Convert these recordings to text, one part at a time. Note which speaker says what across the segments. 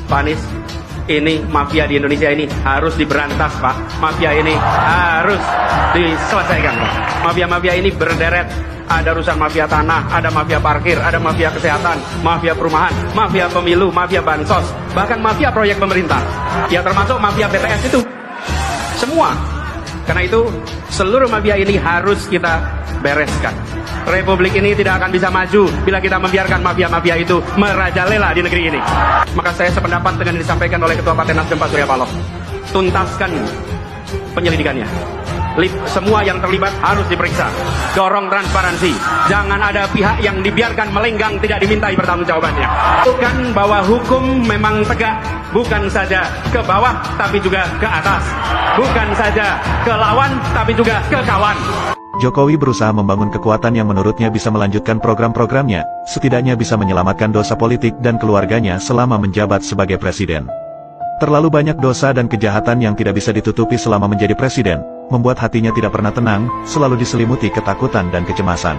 Speaker 1: Pak Anies, ini mafia di Indonesia ini harus diberantas, Pak. Mafia ini harus diselesaikan, Pak. Mafia-mafia ini berderet. Ada urusan mafia tanah, ada mafia parkir, ada mafia kesehatan, mafia perumahan, mafia pemilu, mafia bansos, bahkan mafia proyek pemerintah. Ya termasuk mafia BTS itu. Semua. Karena itu seluruh mafia ini harus kita bereskan. Republik ini tidak akan bisa maju bila kita membiarkan mafia-mafia itu merajalela di negeri ini. Maka saya sependapat dengan yang disampaikan oleh Ketua Partai Nasdem Pak Surya Paloh. Tuntaskan penyelidikannya. Semua yang terlibat harus diperiksa. Dorong transparansi. Jangan ada pihak yang dibiarkan melenggang tidak dimintai pertanggungjawabannya. Bukan bahwa hukum memang tegak, bukan saja ke bawah tapi juga ke atas. Bukan saja ke lawan tapi juga ke kawan.
Speaker 2: Jokowi berusaha membangun kekuatan yang menurutnya bisa melanjutkan program-programnya, setidaknya bisa menyelamatkan dosa politik dan keluarganya selama menjabat sebagai presiden. Terlalu banyak dosa dan kejahatan yang tidak bisa ditutupi selama menjadi presiden, membuat hatinya tidak pernah tenang, selalu diselimuti ketakutan dan kecemasan.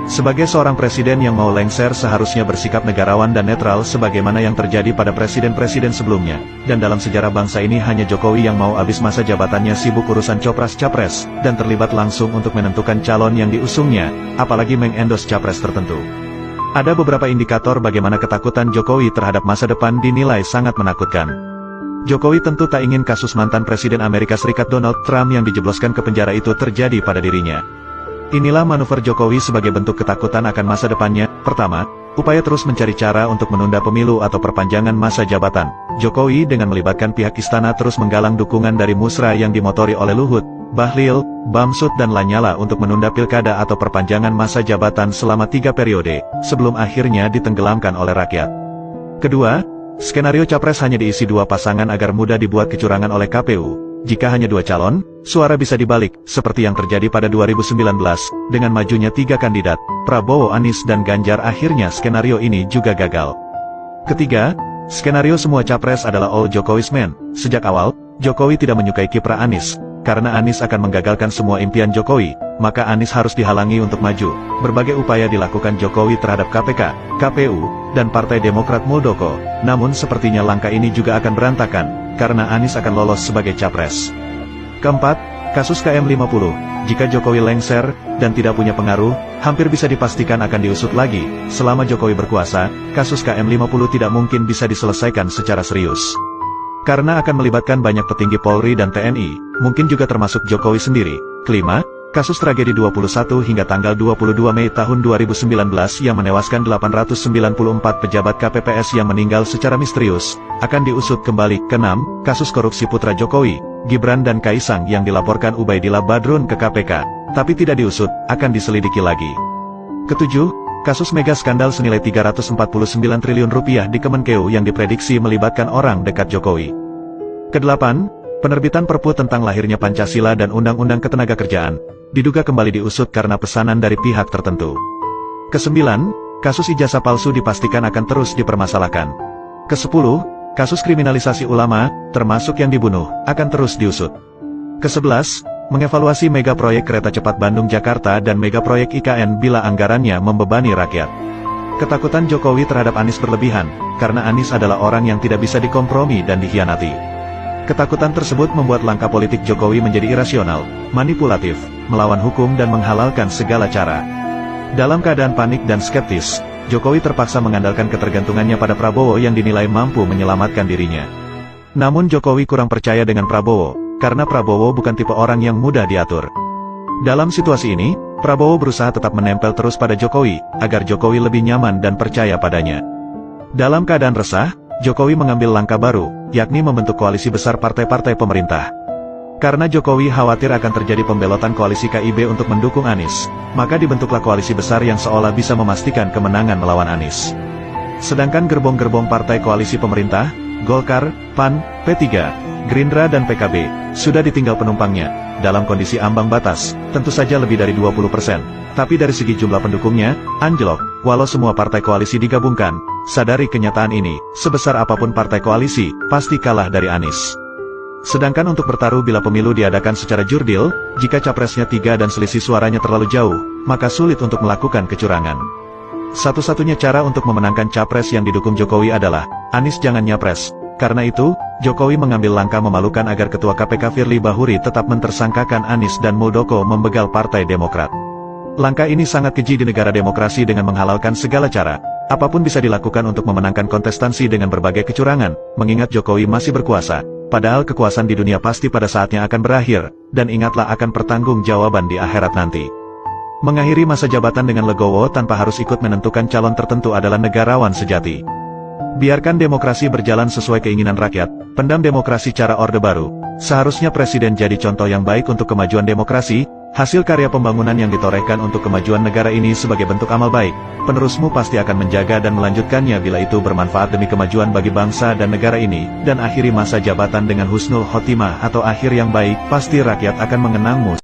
Speaker 2: Sebagai seorang presiden yang mau lengser seharusnya bersikap negarawan dan netral sebagaimana yang terjadi pada presiden-presiden sebelumnya, dan dalam sejarah bangsa ini hanya Jokowi yang mau habis masa jabatannya sibuk urusan copras-capres, dan terlibat langsung untuk menentukan calon yang diusungnya, apalagi mengendorse capres tertentu. Ada beberapa indikator bagaimana ketakutan Jokowi terhadap masa depan dinilai sangat menakutkan. Jokowi tentu tak ingin kasus mantan Presiden Amerika Serikat Donald Trump yang dijebloskan ke penjara itu terjadi pada dirinya. Inilah manuver Jokowi sebagai bentuk ketakutan akan masa depannya. Pertama, upaya terus mencari cara untuk menunda pemilu atau perpanjangan masa jabatan. Jokowi dengan melibatkan pihak istana terus menggalang dukungan dari musra yang dimotori oleh Luhut, Bahlil, Bamsud dan Lanyala untuk menunda pilkada atau perpanjangan masa jabatan selama 3 periode, sebelum akhirnya ditenggelamkan oleh rakyat. Kedua, skenario capres hanya diisi 2 pasangan agar mudah dibuat kecurangan oleh KPU. Jika hanya 2 calon, suara bisa dibalik, seperti yang terjadi pada 2019, dengan majunya 3 kandidat, Prabowo, Anies dan Ganjar. Akhirnya skenario ini juga gagal. Ketiga, skenario semua capres adalah all Jokowi's men. Sejak awal, Jokowi tidak menyukai kiprah Anies. Karena Anies akan menggagalkan semua impian Jokowi, maka Anies harus dihalangi untuk maju. Berbagai upaya dilakukan Jokowi terhadap KPK, KPU, dan Partai Demokrat Muldoko. Namun sepertinya langkah ini juga akan berantakan, karena Anies akan lolos sebagai capres. Keempat, kasus KM50. Jika Jokowi lengser, dan tidak punya pengaruh, hampir bisa dipastikan akan diusut lagi. Selama Jokowi berkuasa, kasus KM50 tidak mungkin bisa diselesaikan secara serius. Karena akan melibatkan banyak petinggi Polri dan TNI, mungkin juga termasuk Jokowi sendiri. Kelima, kasus tragedi 21 hingga tanggal 22 Mei tahun 2019 yang menewaskan 894 pejabat KPPS yang meninggal secara misterius, akan diusut kembali. Keenam, kasus korupsi putra Jokowi, Gibran dan Kaisang yang dilaporkan Ubaidillah Badrun ke KPK, tapi tidak diusut, akan diselidiki lagi. Ketujuh, kasus mega skandal senilai 349 triliun rupiah di Kemenkeu yang diprediksi melibatkan orang dekat Jokowi. Kedelapan, penerbitan Perpu tentang lahirnya Pancasila dan Undang-Undang Ketenagakerjaan, diduga kembali diusut karena pesanan dari pihak tertentu. Kesembilan, kasus ijazah palsu dipastikan akan terus dipermasalahkan. Kesepuluh, kasus kriminalisasi ulama, termasuk yang dibunuh, akan terus diusut. Kesebelas, mengevaluasi mega proyek kereta cepat Bandung-Jakarta dan mega proyek IKN bila anggarannya membebani rakyat. Ketakutan Jokowi terhadap Anies berlebihan, karena Anies adalah orang yang tidak bisa dikompromi dan dikhianati. Ketakutan tersebut membuat langkah politik Jokowi menjadi irasional, manipulatif, melawan hukum dan menghalalkan segala cara. Dalam keadaan panik dan skeptis, Jokowi terpaksa mengandalkan ketergantungannya pada Prabowo yang dinilai mampu menyelamatkan dirinya. Namun Jokowi kurang percaya dengan Prabowo, karena Prabowo bukan tipe orang yang mudah diatur. Dalam situasi ini, Prabowo berusaha tetap menempel terus pada Jokowi, agar Jokowi lebih nyaman dan percaya padanya. Dalam keadaan resah, Jokowi mengambil langkah baru, yakni membentuk koalisi besar partai-partai pemerintah. Karena Jokowi khawatir akan terjadi pembelotan koalisi KIB untuk mendukung Anies, maka dibentuklah koalisi besar yang seolah bisa memastikan kemenangan melawan Anies. Sedangkan gerbong-gerbong partai koalisi pemerintah, Golkar, PAN, P3, Gerindra dan PKB, sudah ditinggal penumpangnya, dalam kondisi ambang batas, tentu saja lebih dari 20%. Tapi dari segi jumlah pendukungnya, anjlok, walau semua partai koalisi digabungkan. Sadari kenyataan ini, sebesar apapun partai koalisi, pasti kalah dari Anies. Sedangkan untuk bertaruh bila pemilu diadakan secara jurdil, jika capresnya 3 dan selisih suaranya terlalu jauh, maka sulit untuk melakukan kecurangan. Satu-satunya cara untuk memenangkan capres yang didukung Jokowi adalah, Anies jangan nyapres. Karena itu, Jokowi mengambil langkah memalukan agar Ketua KPK Firly Bahuri tetap mentersangkakan Anies dan Muldoko membegal Partai Demokrat. Langkah ini sangat keji di negara demokrasi dengan menghalalkan segala cara. Apapun bisa dilakukan untuk memenangkan kontestansi dengan berbagai kecurangan, mengingat Jokowi masih berkuasa. Padahal kekuasaan di dunia pasti pada saatnya akan berakhir, dan ingatlah akan pertanggungjawaban di akhirat nanti. Mengakhiri masa jabatan dengan legowo tanpa harus ikut menentukan calon tertentu adalah negarawan sejati. Biarkan demokrasi berjalan sesuai keinginan rakyat, pendam demokrasi cara Orde Baru. Seharusnya presiden jadi contoh yang baik untuk kemajuan demokrasi, hasil karya pembangunan yang ditorehkan untuk kemajuan negara ini sebagai bentuk amal baik. Penerusmu pasti akan menjaga dan melanjutkannya bila itu bermanfaat demi kemajuan bagi bangsa dan negara ini, dan akhiri masa jabatan dengan husnul khotimah atau akhir yang baik, pasti rakyat akan mengenangmu.